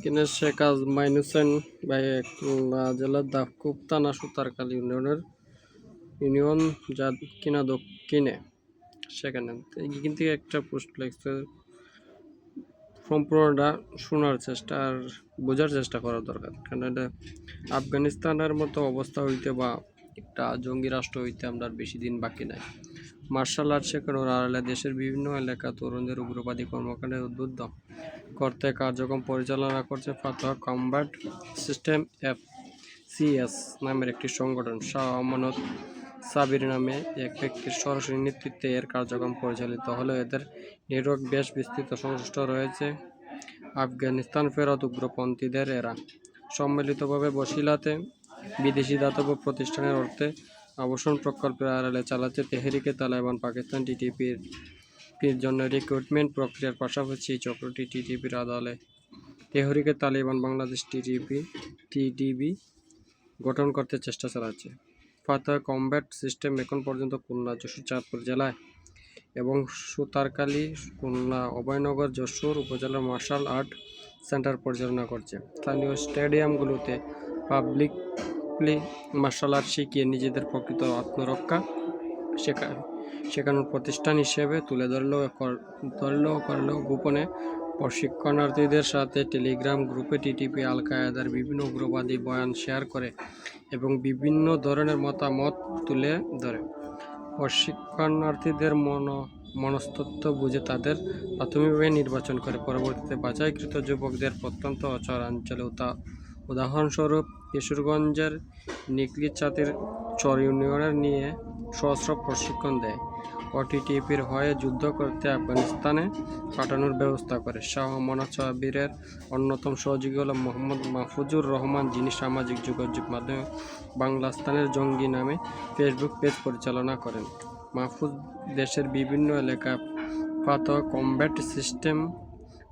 কিনে শেখ আজমাইন হোসেন জেলার দাফকুপ থানা সুতারকালী ইউনিয়ন যা কিনা দক্ষিণে সেখানে এখান থেকে একটা পোস্ট লাগছে। সম্পূর্ণটা শোনার চেষ্টা আর বোঝার চেষ্টা করা দরকার, কারণ এটা আফগানিস্তানের মতো অবস্থা হইতে বা একটা জঙ্গি রাষ্ট্র হইতে আমরা বেশি দিন বাকি নাই। মার্শাল আর্ট শেখানোর আড়ালে দেশের বিভিন্ন এলাকা তরুণদের উগ্রবাদী কর্মকাণ্ডে উদ্বুদ্ধ করতে কার্যক্রম পরিচালনা করছে ফাতোয়া কমব্যাট সিস্টেম FCS নামের একটি সংগঠন। শাহ আমানত সাবির নামে এক ব্যক্তির সরাসরি নেতৃত্বে এর কার্যক্রম পরিচালিত হলেও এদের নেটওয়ার্ক বেশ বিস্তৃত সংশ্লিষ্ট রয়েছে আফগানিস্তান ফেরত উগ্রপন্থীদের। এরা সম্মিলিতভাবে বসিলাতে বিদেশি দাতব্য প্রতিষ্ঠানের অর্থে আবাসন প্রকল্পের আড়ালে চালাচ্ছে তেহরিকে তালেবান পাকিস্তান TTPর জন্য রিক্রুটমেন্ট প্রক্রিয়ার পাশাপাশি চক্রটি TTPর আদলে তেহরিকে তালেবান বাংলাদেশ TTB গঠন করতে চেষ্টা চালাচ্ছে। ফাতোয়া কমব্যাট সিস্টেম এখন পর্যন্ত খুলনা, যশোর, চাঁদপুর জেলায় এবং সুতারকালী, খুলনা, অভয়নগর, যশোর উপজেলার মার্শাল আর্ট সেন্টার পরিচালনা করছে। স্থানীয় স্টেডিয়ামগুলোতে পাবলিকলি মার্শাল আর্ট শিখিয়ে নিজেদের প্রকৃত আত্মরক্ষা শেখানোর প্রতিষ্ঠান হিসেবে তুলে ধরলেও গোপনে প্রশিক্ষণার্থীদের সাথে টেলিগ্রাম গ্রুপে TTP আল কায়েদার বিভিন্ন উগ্রবাদী বয়ান শেয়ার করে এবং বিভিন্ন ধরনের মতামত তুলে ধরে। প্রশিক্ষণার্থীদের মনস্তত্ত্ব বুঝে তাদের প্রাথমিকভাবে নির্বাচন করে পরবর্তীতে বাছাইকৃত যুবকদের প্রত্যন্ত অঞ্চলে উদাহরণস্বরূপ কিশোরগঞ্জের নিকলিচাতির চর ইউনিয়নের নিয়ে সহস্র প্রশিক্ষণ দেয় ও TTPর হয়ে যুদ্ধ করতে আফগানিস্তানে পাঠানোর ব্যবস্থা করে। শাহ আমানত সাবিরের অন্যতম সহযোগী হল মোহাম্মদ মাহফুজুর রহমান, যিনি সামাজিক যোগাযোগ মাধ্যমে বাংলাস্তানের জঙ্গি নামে ফেসবুক পেজ পরিচালনা করেন। মাহফুজ দেশের বিভিন্ন এলাকায় ফাতোয়া কমব্যাট সিস্টেম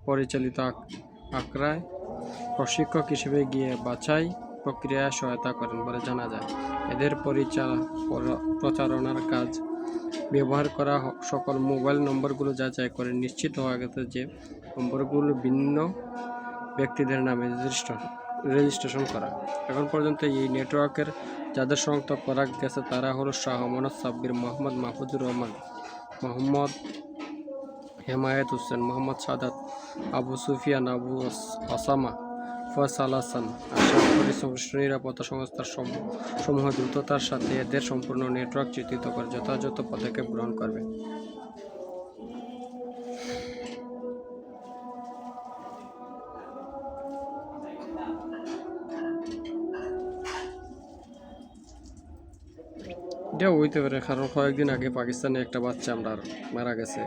পরিচালিত আখড়ায় প্রশিক্ষক হিসেবে গিয়ে বাছাই প্রক্রিয়ায় সহায়তা করেন বলে জানা যায়। এদের প্রচারণার কাজ ব্যবহার করা সকল মোবাইল নম্বরগুলো যাচাই করে নিশ্চিত হওয়া গেছে যে নম্বরগুলো ভিন্ন ব্যক্তিদের নামে রেজিস্ট্রেশন করা। এখন পর্যন্ত এই নেটওয়ার্কের যাদের শনাক্ত করা গেছে তারা হলো শাহ আমানত সাব্বির, মোহাম্মদ মাহফুজুর রহমান, মোহাম্মদ হেমায়েত হোসেন, মোহাম্মদ সাদাত, আবু সুফিয়ান, আবু ওসামা, ফয়সাল হাসান। আশা করি সংশ্লিষ্ট নিরাপত্তা সংস্থার সমূহ দ্রুততার সাথে এদের সম্পূর্ণ নেটওয়ার্ক চিহ্নিত করে যথাযথ পদক্ষেপ গ্রহণ করবে। এটাও হইতে পারে, কারণ কয়েকদিন আগে পাকিস্তানে একটা বাচ্চা আমরা মারা গেছে,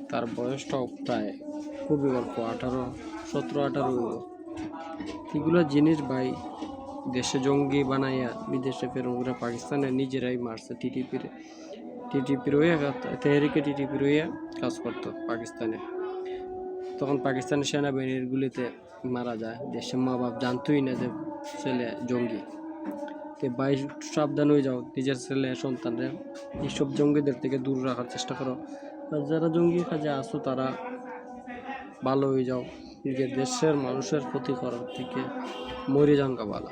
তার বয়সটাও প্রায় খুবই অল্প, 17-18। এগুলো জিনিস ভাই দেশে জঙ্গি বানাইয়া বিদেশে ফেরত পাকিস্তানে নিজেরাই মারছে। TTPর হয়ে তেহরিকে TTPর হয়ে কাজ করতো পাকিস্তানে। তখন পাকিস্তানের সেনাবাহিনীর গুলিতে মারা যায়। দেশের মা বাপ জানতোই না যে ছেলে জঙ্গি। তো ভাই সাবধান হয়ে যাও, নিজের ছেলে সন্তানরা এইসব জঙ্গিদের থেকে দূর রাখার চেষ্টা করো। আর যারা জঙ্গি কাজে আসো তারা ভালো হয়ে যাও, নিজের দেশের মানুষের ক্ষতি করার থেকে মরে যান গা ভালো।